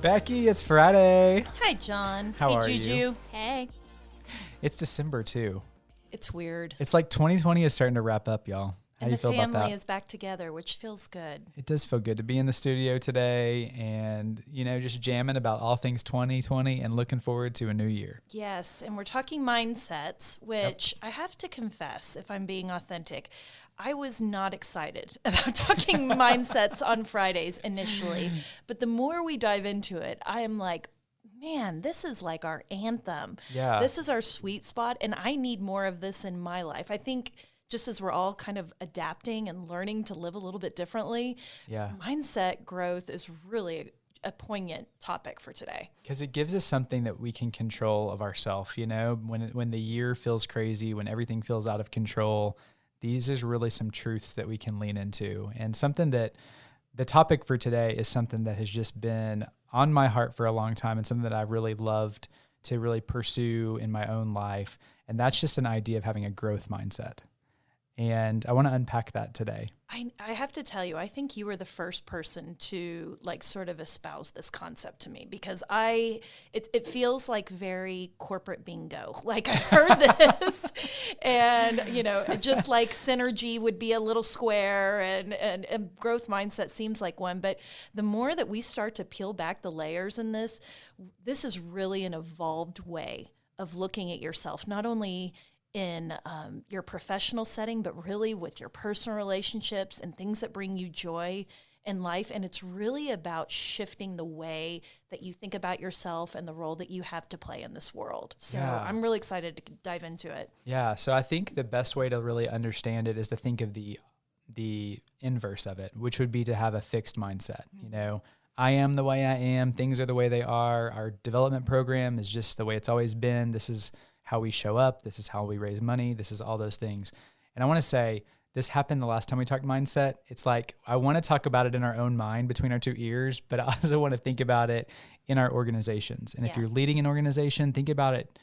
Becky, it's Friday. Hi, John. How are Juju. you? Hey. It's December, too. It's weird. It's like 2020 is starting to wrap up, y'all. How do you feel about that? And the family is back together, which feels good. It does feel good to be in the studio today and, just jamming about all things 2020 and looking forward to a new year. Yes, and we're talking mindsets, which I have to confess, if I'm being authentic, I was not excited about talking mindsets on Fridays initially. But the more we dive into it, I am like, man, this is like our anthem. Yeah. This is our sweet spot, and I need more of this in my life. I think just as we're all kind of adapting and learning to live a little bit differently, mindset growth is really a poignant topic for today. Because it gives us something that we can control of ourselves. When the year feels crazy, when everything feels out of control, these is really some truths that we can lean into. And something that the topic for today is something that has just been on my heart for a long time and something that I've really loved to really pursue in my own life. And that's just an idea of having a growth mindset. And I want to unpack that today. I have to tell you, I think you were the first person to sort of espouse this concept to me, because it feels like very corporate bingo. Like, I've heard this and, just like synergy would be a little square and growth mindset seems like one. But the more that we start to peel back the layers in this is really an evolved way of looking at yourself, not only in your professional setting, but really with your personal relationships and things that bring you joy in life. And it's really about shifting the way that you think about yourself and the role that you have to play in this world. So I'm really excited to dive into it. Yeah. So I think the best way to really understand it is to think of the inverse of it, which would be to have a fixed mindset. Mm-hmm. I am the way I am. Things are the way they are. Our development program is just the way it's always been. This is how we show up. This is how we raise money. This is all those things. And I want to say this happened the last time we talked mindset. It's like, I want to talk about it in our own mind between our two ears, but I also want to think about it in our organizations. And if you're leading an organization, think about it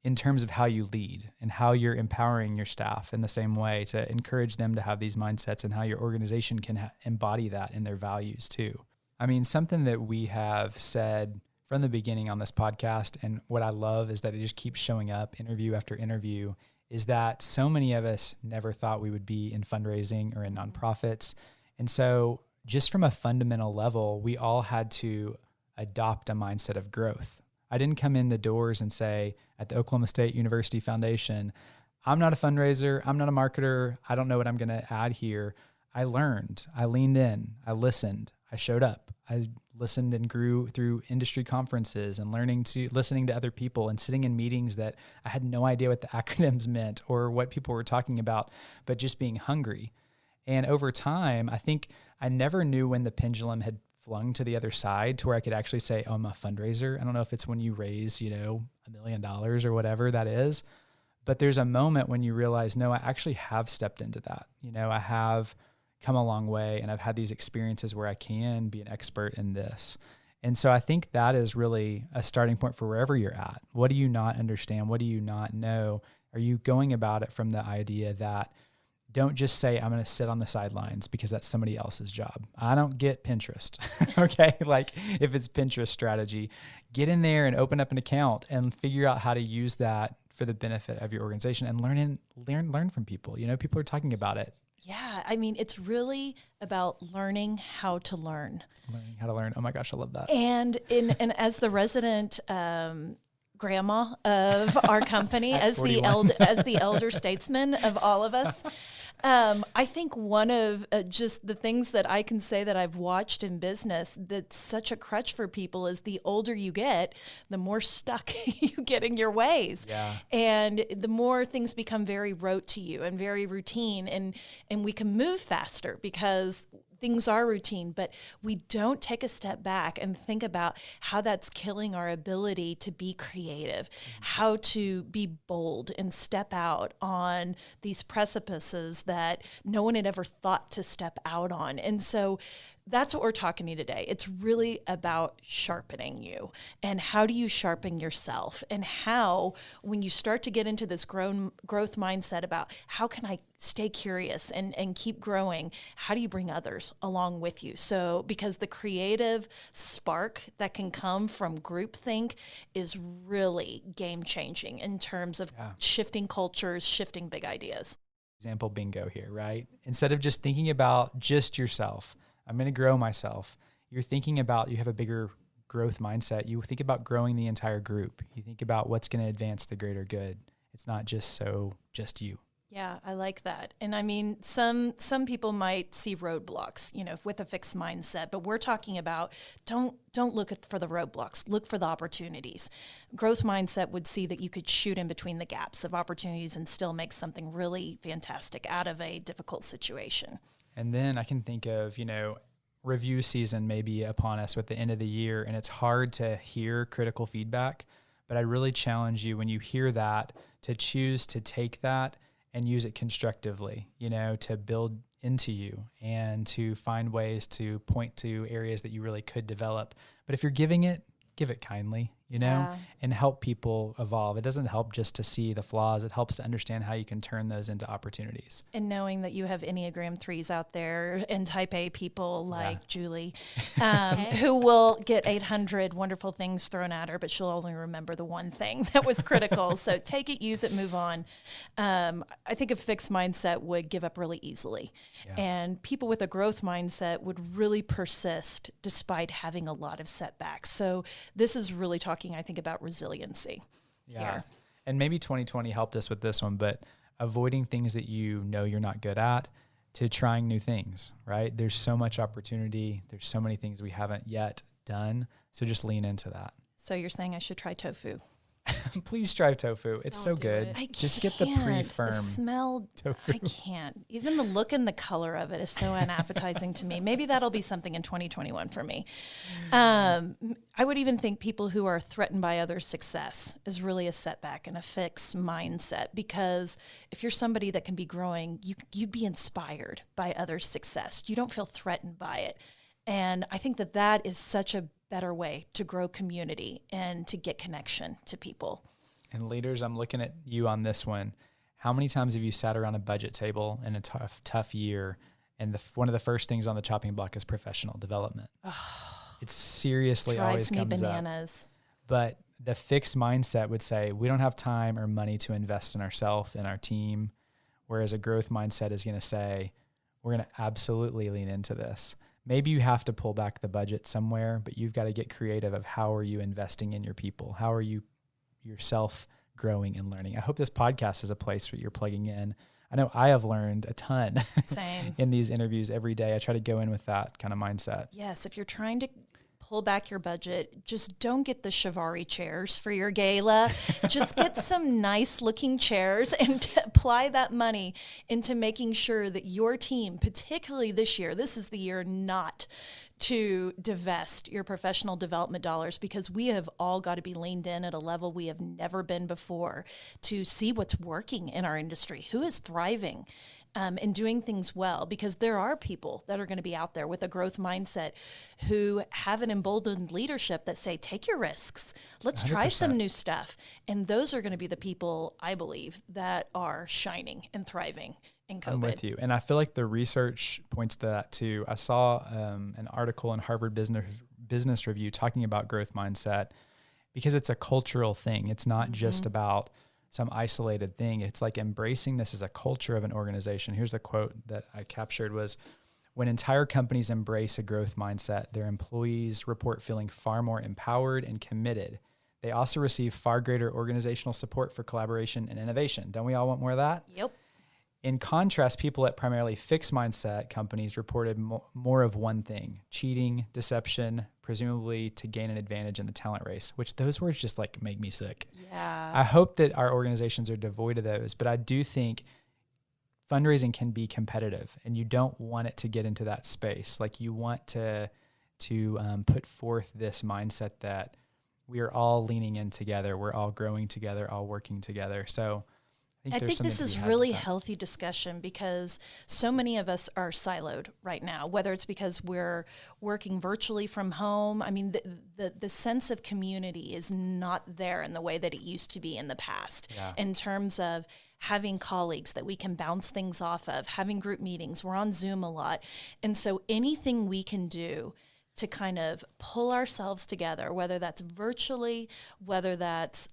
in terms of how you lead and how you're empowering your staff in the same way to encourage them to have these mindsets, and how your organization can embody that in their values too. I mean, something that we have said from the beginning on this podcast, and what I love is that it just keeps showing up interview after interview, is that so many of us never thought we would be in fundraising or in nonprofits. And so just from a fundamental level, we all had to adopt a mindset of growth. I didn't come in the doors and say at the Oklahoma State University Foundation, I'm not a fundraiser, I'm not a marketer, I don't know what I'm going to add here. I learned, I leaned in, I listened, I showed up. I listened and grew through industry conferences and listening to other people and sitting in meetings that I had no idea what the acronyms meant or what people were talking about, but just being hungry. And over time, I think I never knew when the pendulum had flung to the other side to where I could actually say, oh, I'm a fundraiser. I don't know if it's when you raise, $1 million or whatever that is, but there's a moment when you realize, no, I actually have stepped into that. I have come a long way, and I've had these experiences where I can be an expert in this. And so I think that is really a starting point for wherever you're at. What do you not understand? What do you not know? Are you going about it from the idea that don't just say, I'm going to sit on the sidelines because that's somebody else's job. I don't get Pinterest. Okay. Like, if it's Pinterest strategy, get in there and open up an account and figure out how to use that for the benefit of your organization, and learn from people. People are talking about it. Yeah, I mean, it's really about learning how to learn. Learning how to learn. Oh my gosh, I love that. And as the resident grandma of our company, as the elder statesman of all of us, I think one of just the things that I can say that I've watched in business that's such a crutch for people is the older you get, the more stuck you get in your ways. Yeah. And the more things become very rote to you and very routine, and we can move faster because things are routine, but we don't take a step back and think about how that's killing our ability to be creative, how to be bold and step out on these precipices that no one had ever thought to step out on. And so that's what we're talking to you today. It's really about sharpening you, and how do you sharpen yourself, and how, when you start to get into this growth mindset about how can I stay curious and keep growing, how do you bring others along with you? So, because the creative spark that can come from groupthink is really game changing in terms of shifting cultures, shifting big ideas. Example bingo here, right? Instead of just thinking about just yourself, I'm going to grow myself. You're thinking about, you have a bigger growth mindset. You think about growing the entire group. You think about what's going to advance the greater good. It's not just you. Yeah, I like that. And I mean, some people might see roadblocks, with a fixed mindset, but we're talking about don't look for the roadblocks, look for the opportunities. Growth mindset would see that you could shoot in between the gaps of opportunities and still make something really fantastic out of a difficult situation. And then I can think of, review season may be upon us at the end of the year, and it's hard to hear critical feedback, but I really challenge you, when you hear that, to choose to take that and use it constructively, to build into you and to find ways to point to areas that you really could develop. But if you're giving it, give it kindly, and help people evolve. It doesn't help just to see the flaws. It helps to understand how you can turn those into opportunities. And knowing that you have Enneagram 3s out there and type A people like Julie, who will get 800 wonderful things thrown at her, but she'll only remember the one thing that was critical. So take it, use it, move on. I think a fixed mindset would give up really easily. Yeah. And people with a growth mindset would really persist despite having a lot of setbacks. So this is really talking, I think, about resiliency here. And maybe 2020 helped us with this one, but avoiding things that you're not good at to trying new things, right? There's so much opportunity. There's so many things we haven't yet done. So just lean into that. So you're saying I should try tofu? Please try tofu. It's so good. Just get the pre-firm. The smell, tofu. I can't. Even the look and the color of it is so unappetizing to me. Maybe that'll be something in 2021 for me. I would even think people who are threatened by others' success is really a setback and a fixed mindset, because if you're somebody that can be growing, you'd be inspired by others' success. You don't feel threatened by it. And I think that is such a better way to grow community and to get connection to people. And leaders, I'm looking at you on this one. How many times have you sat around a budget table in a tough year, and one of the first things on the chopping block is professional development? It seriously always comes bananas. up. But the fixed mindset would say, we don't have time or money to invest in ourselves and our team, whereas a growth mindset is going to say, we're going to absolutely lean into this. Maybe you have to pull back the budget somewhere, but you've got to get creative of how are you investing in your people? How are you yourself growing and learning? I hope this podcast is a place where you're plugging in. I know I have learned a ton in these interviews every day. I try to go in with that kind of mindset. Yes, if you're trying to pull back your budget, just don't get the CFRE chairs for your gala. Just get some nice looking chairs and apply that money into making sure that your team, particularly this year, this is the year not to divest your professional development dollars, because we have all got to be leaned in at a level we have never been before to see what's working in our industry, who is thriving. And doing things well, because there are people that are going to be out there with a growth mindset who have an emboldened leadership that say, take your risks, let's 100%. Try some new stuff. And those are going to be the people, I believe, that are shining and thriving in COVID. I'm with you. And I feel like the research points to that too. I saw an article in Harvard Business Review talking about growth mindset, because it's a cultural thing. It's not just about some isolated thing. It's like embracing this as a culture of an organization. Here's a quote that I captured was, when entire companies embrace a growth mindset, their employees report feeling far more empowered and committed. They also receive far greater organizational support for collaboration and innovation. Don't we all want more of that? Yep. In contrast, people at primarily fixed mindset companies reported more of one thing: cheating, deception, presumably to gain an advantage in the talent race, which those words just like make me sick. Yeah. I hope that our organizations are devoid of those, but I do think fundraising can be competitive, and you don't want it to get into that space. Like, you want to put forth this mindset that we are all leaning in together. We're all growing together, all working together. So I think this is really healthy discussion because so many of us are siloed right now, whether it's because we're working virtually from home. I mean, the sense of community is not there in the way that it used to be in the past in terms of having colleagues that we can bounce things off of, having group meetings. We're on Zoom a lot. And so anything we can do to kind of pull ourselves together, whether that's virtually, whether that's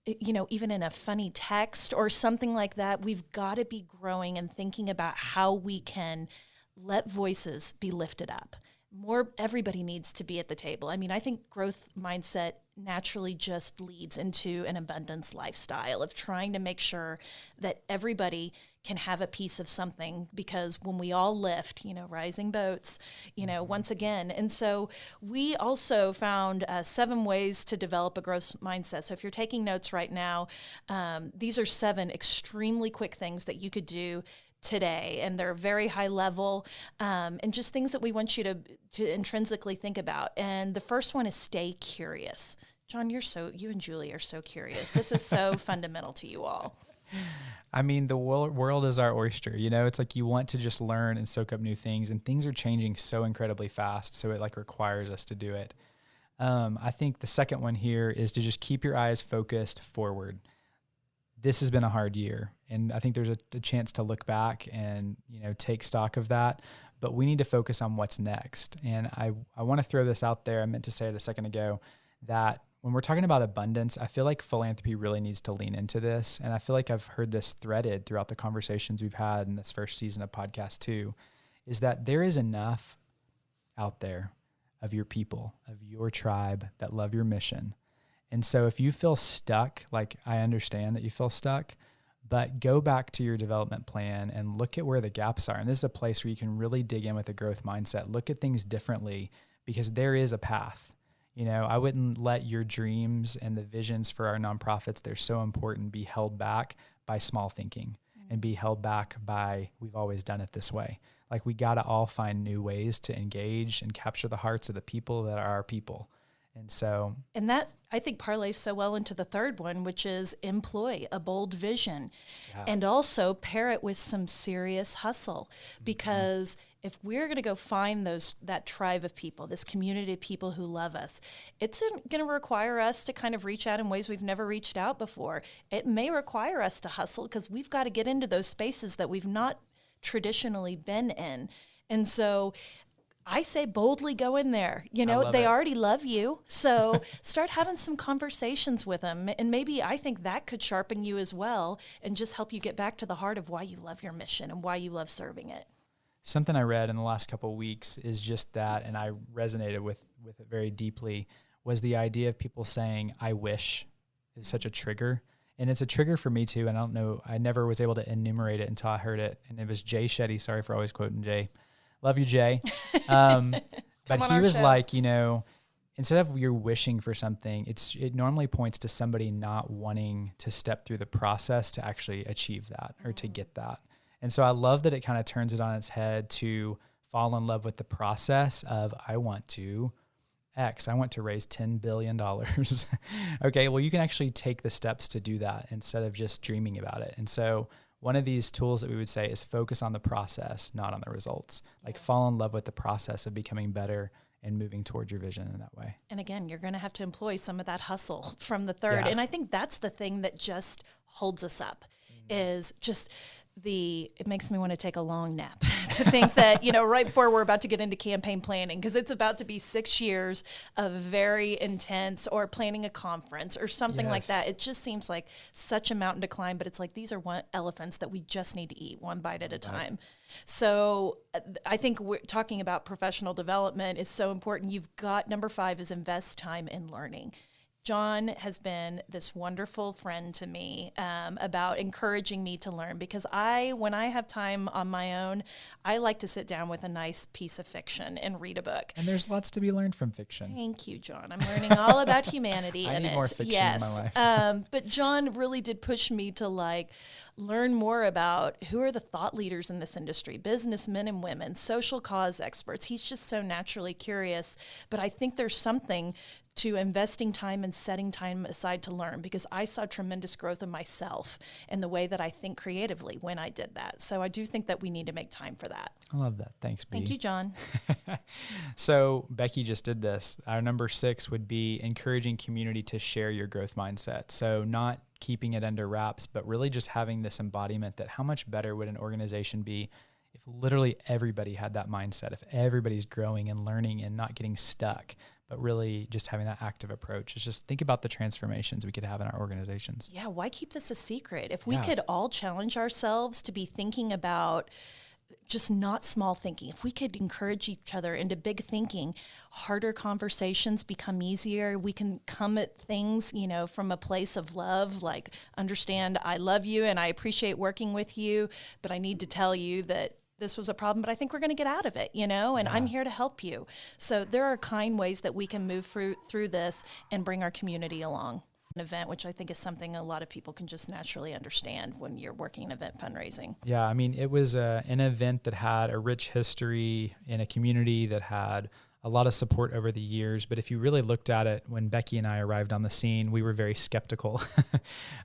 even in a funny text or something like that, we've got to be growing and thinking about how we can let voices be lifted up. Everybody needs to be at the table. I mean, I think growth mindset naturally just leads into an abundance lifestyle of trying to make sure that everybody can have a piece of something, because when we all lift, rising boats, once again. And so we also found 7 ways to develop a growth mindset. So if you're taking notes right now, these are 7 extremely quick things that you could do today, and they're very high level, and just things that we want you to intrinsically think about. And the first one is stay curious. John, you and Julie are so curious. This is so fundamental to you all. I mean, the world is our oyster. It's like you want to just learn and soak up new things, and things are changing so incredibly fast. So it requires us to do it. I think the second one here is to just keep your eyes focused forward. This has been a hard year, and I think there's a chance to look back and, take stock of that, but we need to focus on what's next. And I want to throw this out there. I meant to say it a second ago that when we're talking about abundance, I feel like philanthropy really needs to lean into this. And I feel like I've heard this threaded throughout the conversations we've had in this first season of podcast 2, is that there is enough out there of your people, of your tribe that love your mission. And so if you feel stuck, I understand that you feel stuck, but go back to your development plan and look at where the gaps are. And this is a place where you can really dig in with a growth mindset, look at things differently, because there is a path. I wouldn't let your dreams and the visions for our nonprofits, they're so important, be held back by small thinking and be held back by, we've always done it this way. We got to all find new ways to engage and capture the hearts of the people that are our people. And that, I think, parlays so well into the third one, which is employ a bold vision and also pair it with some serious hustle, because if we're going to go find that tribe of people, this community of people who love us, it's going to require us to kind of reach out in ways we've never reached out before. It may require us to hustle because we've got to get into those spaces that we've not traditionally been in. And so I say boldly go in there. They already love you. So start having some conversations with them. And maybe I think that could sharpen you as well and just help you get back to the heart of why you love your mission and why you love serving it. Something I read in the last couple of weeks is just that, and I resonated with it very deeply, was the idea of people saying, I wish, is such a trigger. And it's a trigger for me too. And I don't know, I never was able to enumerate it until I heard it. And it was Jay Shetty. Sorry for always quoting Jay. Love you, Jay. But he was like, instead of you're wishing for something, it normally points to somebody not wanting to step through the process to actually achieve that or to get that. And so I love that it kind of turns it on its head to fall in love with the process of, I want to raise $10 billion. Okay, well, you can actually take the steps to do that instead of just dreaming about it. And so one of these tools that we would say is focus on the process, not on the results. Fall in love with the process of becoming better and moving towards your vision in that way. And again, you're going to have to employ some of that hustle from the third. And I think that's the thing that just holds us up, is just it makes me want to take a long nap to think that, right before we're about to get into campaign planning, because it's about to be 6 years of very intense, or planning a conference or something like that. It just seems like such a mountain to climb, but it's like these are elephants that we just need to eat one bite at a time. So I think we're talking about professional development is so important. You've got number 5 is invest time in learning. John has been this wonderful friend to me about encouraging me to learn, because when I have time on my own, I like to sit down with a nice piece of fiction and read a book. And there's lots to be learned from fiction. Thank you, John. I'm learning all about humanity I in need it. more fiction in my life. But John really did push me to learn more about who are the thought leaders in this industry, businessmen and women, social cause experts. He's just so naturally curious. But I think there's something to investing time and setting time aside to learn, because I saw tremendous growth in myself and the way that I think creatively when I did that. So I do think that we need to make time for that. I love that. Thanks, B. Thank you, John. So Becky just did this. Our number 6 would be encouraging community to share your growth mindset. So not keeping it under wraps, but really just having this embodiment that how much better would an organization be if literally everybody had that mindset, if everybody's growing and learning and not getting stuck, but really just having that active approach. It's just think about the transformations we could have in our organizations. Yeah, why keep this a secret? If we could all challenge ourselves to be thinking about just not small thinking, if we could encourage each other into big thinking, harder conversations become easier. We can come at things, from a place of love, like understand I love you and I appreciate working with you, but I need to tell you that this was a problem, but I think we're going to get out of it, and I'm here to help you. So there are kind ways that we can move through this and bring our community along. An event, which I think is something a lot of people can just naturally understand when you're working in event fundraising. Yeah, I mean, it was an event that had a rich history in a community that had a lot of support over the years. But if you really looked at it, when Becky and I arrived on the scene, we were very skeptical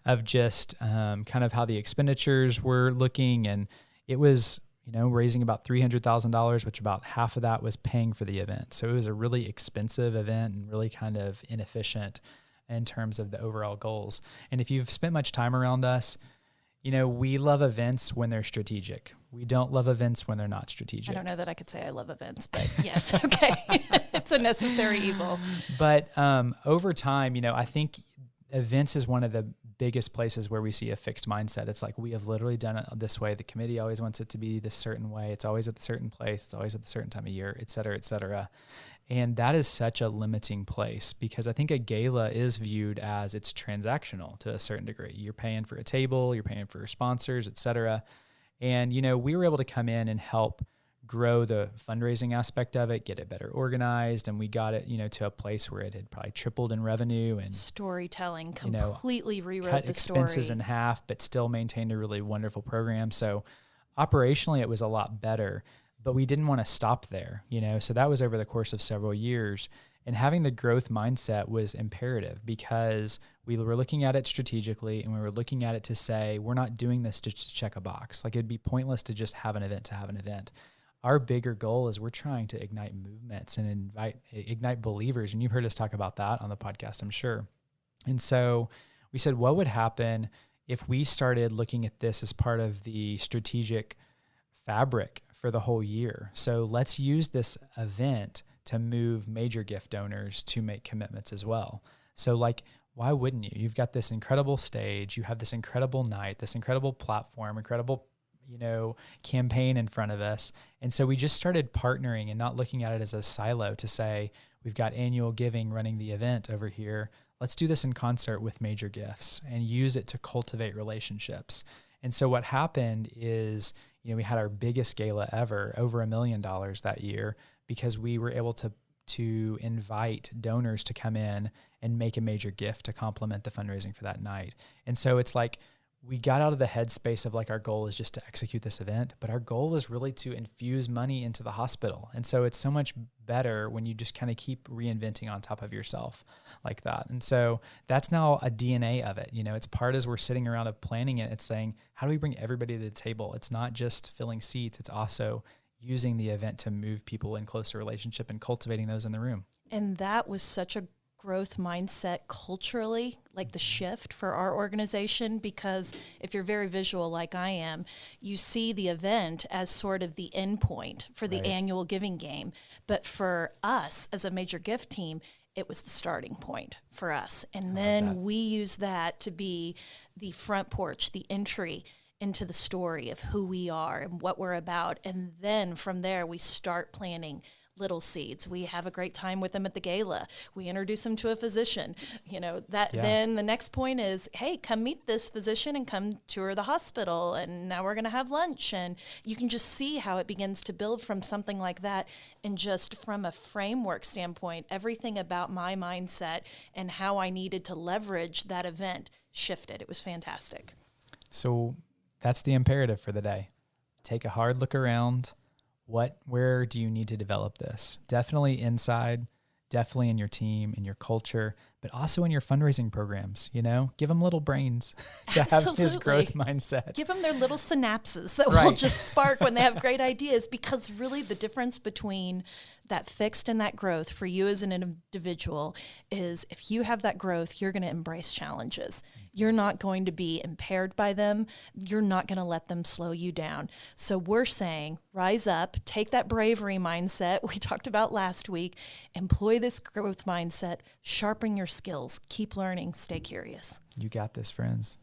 of just kind of how the expenditures were looking. And it was raising about $300,000, which about half of that was paying for the event. So it was a really expensive event and really kind of inefficient in terms of the overall goals. And if you've spent much time around us, we love events when they're strategic. We don't love events when they're not strategic. I don't know that I could say I love events, but yes, okay. It's a necessary evil. But over time, I think events is one of the biggest places where we see a fixed mindset. It's like, we have literally done it this way. The committee always wants it to be this certain way. It's always at a certain place. It's always at a certain time of year, et cetera, et cetera. And that is such a limiting place, because I think a gala is viewed as it's transactional to a certain degree. You're paying for a table, you're paying for sponsors, et cetera. And, we were able to come in and help grow the fundraising aspect of it, get it better organized, and we got it, to a place where it had probably tripled in revenue, and storytelling completely rewrote cut the expenses story in half, but still maintained a really wonderful program. So operationally, it was a lot better, but we didn't want to stop there, So that was over the course of several years. And having the growth mindset was imperative, because we were looking at it strategically, and we were looking at it to say, we're not doing this to just check a box. Like, it'd be pointless to just have an event to have an event. Our bigger goal is we're trying to ignite movements and ignite believers. And you've heard us talk about that on the podcast, I'm sure. And so we said, what would happen if we started looking at this as part of the strategic fabric for the whole year? So let's use this event to move major gift donors to make commitments as well. So why wouldn't you? You've got this incredible stage. You have this incredible night, this incredible platform, incredible campaign in front of us. And so we just started partnering and not looking at it as a silo to say, we've got annual giving running the event over here. Let's do this in concert with major gifts and use it to cultivate relationships. And so what happened is, we had our biggest gala ever, over $1 million that year, because we were able to invite donors to come in and make a major gift to complement the fundraising for that night. And so it's like, we got out of the headspace of our goal is just to execute this event, but our goal was really to infuse money into the hospital. And so it's so much better when you just kind of keep reinventing on top of yourself like that. And so that's now a DNA of it. It's part as we're sitting around of planning it, it's saying, how do we bring everybody to the table? It's not just filling seats. It's also using the event to move people in closer relationship and cultivating those in the room. And that was such a growth mindset culturally, like the shift for our organization, because if you're very visual like I am, you see the event as sort of the end point for the annual giving game. But for us as a major gift team, it was the starting point for us. And then we use that to be the front porch, the entry into the story of who we are and what we're about. And then from there, we start planning little seeds. We have a great time with them at the gala. We introduce them to a physician. Then the next point is, hey, come meet this physician and come tour the hospital. And now we're going to have lunch. And you can just see how it begins to build from something like that. And just from a framework standpoint, everything about my mindset and how I needed to leverage that event shifted. It was fantastic. So that's the imperative for the day. Take a hard look around. Where do you need to develop this? Definitely inside, definitely in your team, in your culture, but also in your fundraising programs. Give them little brains to have this growth mindset. Give them their little synapses that will just spark when they have great ideas, because really the difference between that fixed and that growth for you as an individual is if you have that growth, you're going to embrace challenges. You're not going to be impaired by them. You're not going to let them slow you down. So we're saying rise up, take that bravery mindset we talked about last week, employ this growth mindset, sharpen your skills, keep learning, stay curious. You got this, friends.